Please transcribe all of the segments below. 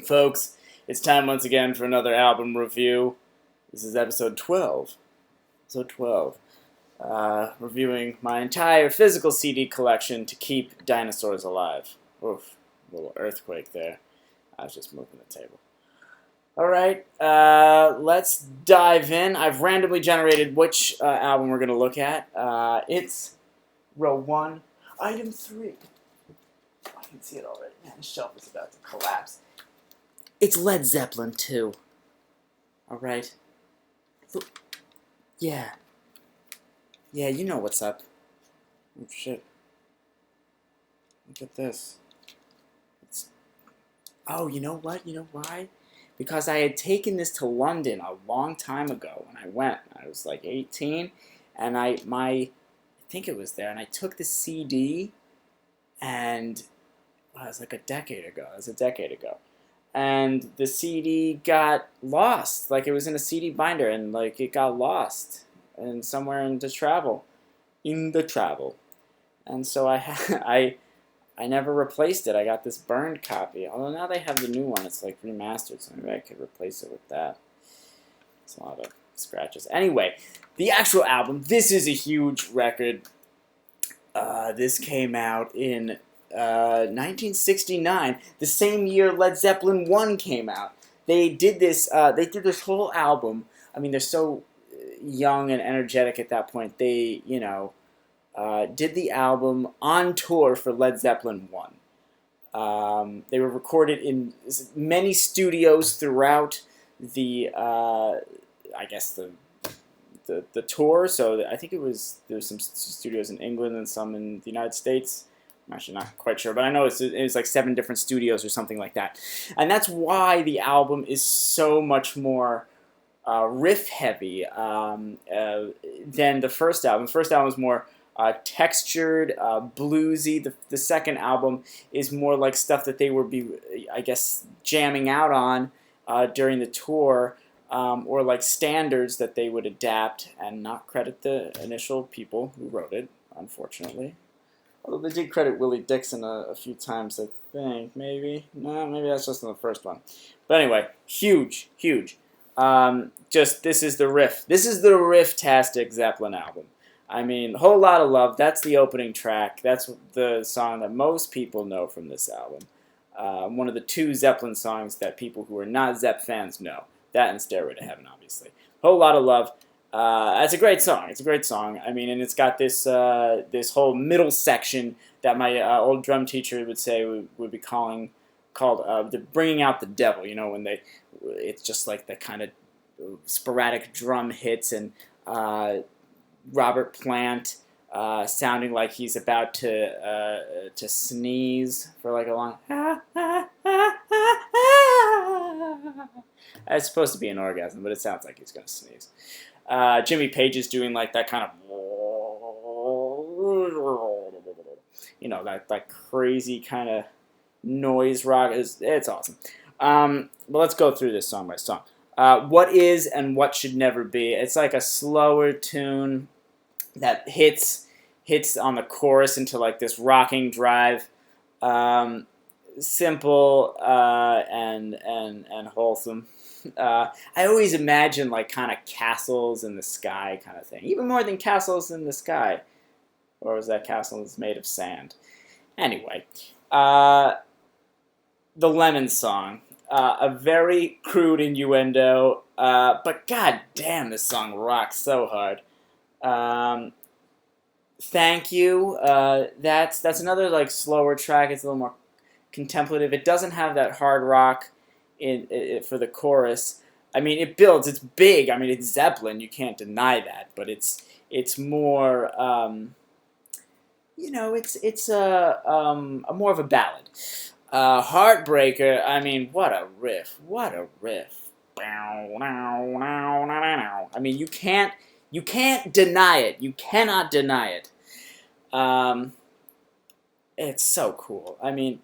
Folks, it's time once again for another album review. This is episode 12. Episode 12. Reviewing my entire physical CD collection to keep dinosaurs alive. Oof, a little earthquake there. I was just moving the table. Alright, let's dive in. I've randomly generated which album we're going to look at. It's row 1, item 3. I can see it already. Man, the shelf is about to collapse. It's Led Zeppelin II. Alright. Yeah. Yeah, you know what's up. Oh, shit. Look at this. Oh, you know what? You know why? Because I had taken this to London a long time ago when I went. I was like 18, and I think it was there, and I took the CD, and it was like a decade ago. It was a decade ago. And the CD got lost. Like, it was in a CD binder, and, like, it got lost. And somewhere in the travel. And so I never replaced it. I got this burned copy. Although now they have the new one. It's, like, remastered, so maybe I could replace it with that. It's a lot of scratches. Anyway, the actual album. This is a huge record. This came out in 1969, the same year Led Zeppelin I came out. They did this whole album. I mean, they're so young and energetic at that point. They, did the album on tour for Led Zeppelin I. They were recorded in many studios throughout the, I guess the tour. So I think there was some studios in England and some in the United States. I'm actually not quite sure, but I know it was like 7 different studios or something like that. And that's why the album is so much more riff-heavy than the first album. The first album was more textured, bluesy. The second album is more like stuff that they would be, I guess, jamming out on during the tour, or like standards that they would adapt and not credit the initial people who wrote it, unfortunately. Although they did credit Willie Dixon a few times, I think. Maybe. No, maybe that's just in the first one. But anyway, huge, huge. This is the riff. This is the riff-tastic Zeppelin album. I mean, Whole Lot of Love, that's the opening track. That's the song that most people know from this album. One of the 2 Zeppelin songs that people who are not Zepp fans know. That and Stairway to Heaven, obviously. Whole Lot of Love. It's a great song. It's a great song. I mean, and it's got this this whole middle section that my old drum teacher would say would be called the bringing out the devil. You know, when it's just like the kind of sporadic drum hits and Robert Plant sounding like he's about to sneeze for like a long. It's supposed to be an orgasm, but it sounds like he's gonna sneeze. Jimmy Page is doing like that kind of, that crazy kind of noise rock. It's awesome. But let's go through this song by song. What Is and What Should Never Be. It's like a slower tune that hits on the chorus into like this rocking drive. Simple and wholesome. I always imagine like kind of castles in the sky kind of thing. Even more than castles in the sky. Or was that castle that's made of sand? Anyway. The Lemon Song. A very crude innuendo. But god damn, this song rocks so hard. Thank You. That's another like slower track. It's a little more contemplative. It doesn't have that hard rock for the chorus. I mean, it builds. It's big. I mean, it's Zeppelin. You can't deny that. But it's more. It's a more of a ballad. Heartbreaker. I mean, what a riff. What a riff. I mean, you can't deny it. You cannot deny it. It's so cool. I mean.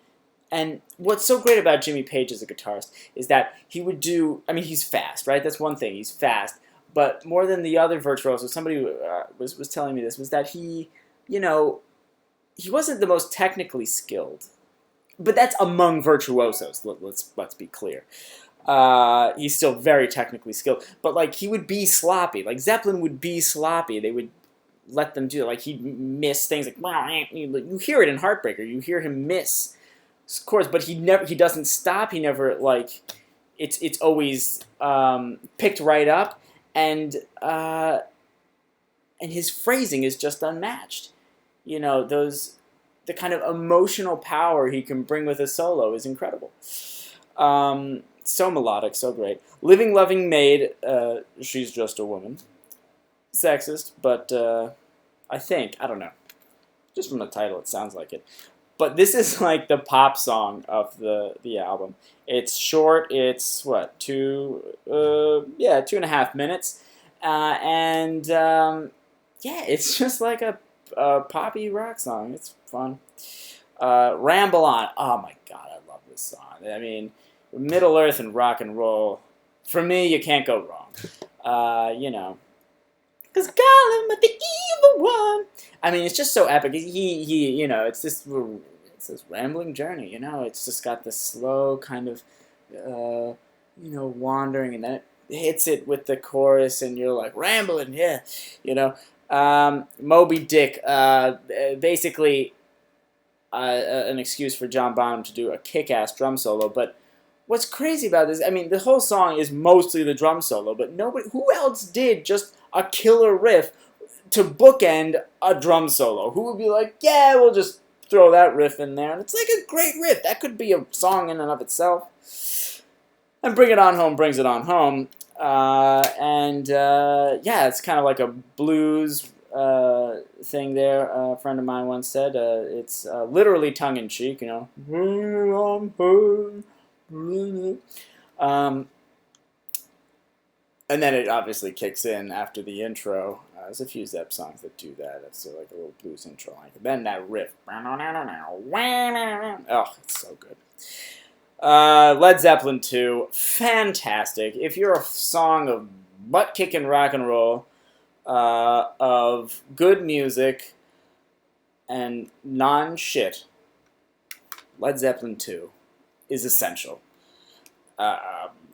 And what's so great about Jimmy Page as a guitarist is that he would do, I mean, he's fast, right? That's one thing, he's fast. But more than the other virtuosos, somebody was telling me this, was that he wasn't the most technically skilled. but that's among virtuosos. Let's be clear. He's still very technically skilled, but like he would be sloppy. Like Zeppelin would be sloppy. They would let them do it. Like he'd miss things like you hear it in Heartbreaker. You hear him miss chords, but he doesn't stop. He never like it's always picked right up, and his phrasing is just unmatched. You know, the kind of emotional power he can bring with a solo is incredible. So melodic, so great. Living Loving Maid, she's just a woman. Sexist, but I don't know. Just from the title, it sounds like it. But this is like the pop song of the album. It's short. It's what 2.5 minutes, and it's just like a poppy rock song. It's fun. Ramble On. Oh my god, I love this song. I mean, Middle Earth and rock and roll. For me, you can't go wrong. You know. Cause call him the evil one. I mean, it's just so epic. You know, it's this rambling journey. You know, it's just got this slow kind of, wandering, and then it hits it with the chorus, and you're like rambling, yeah. You know, Moby Dick, basically, an excuse for John Bonham to do a kick-ass drum solo, but. What's crazy about this, I mean, the whole song is mostly the drum solo, but who else did just a killer riff to bookend a drum solo? Who would be like, yeah, we'll just throw that riff in there, and it's like a great riff. That could be a song in and of itself. And Bring It On Home brings it on home. It's kind of like a blues thing there. A friend of mine once said, it's literally tongue-in-cheek, you know. Bring it on home. And then it obviously kicks in after the intro. There's a few Zepp songs that do that. It's like a little blues intro. Then that riff. Oh, it's so good. Led Zeppelin II, fantastic. If you're a song of butt-kicking rock and roll, of good music, and non-shit, Led Zeppelin II is essential.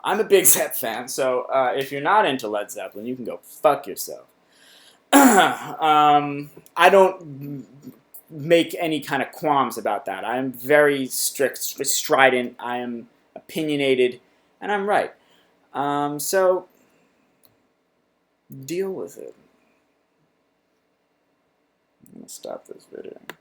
I'm a big Zepp fan, so if you're not into Led Zeppelin, you can go fuck yourself. I don't make any kind of qualms about that. I'm very strict, strident, I am opinionated, and I'm right. So, deal with it. I'm going to stop this video.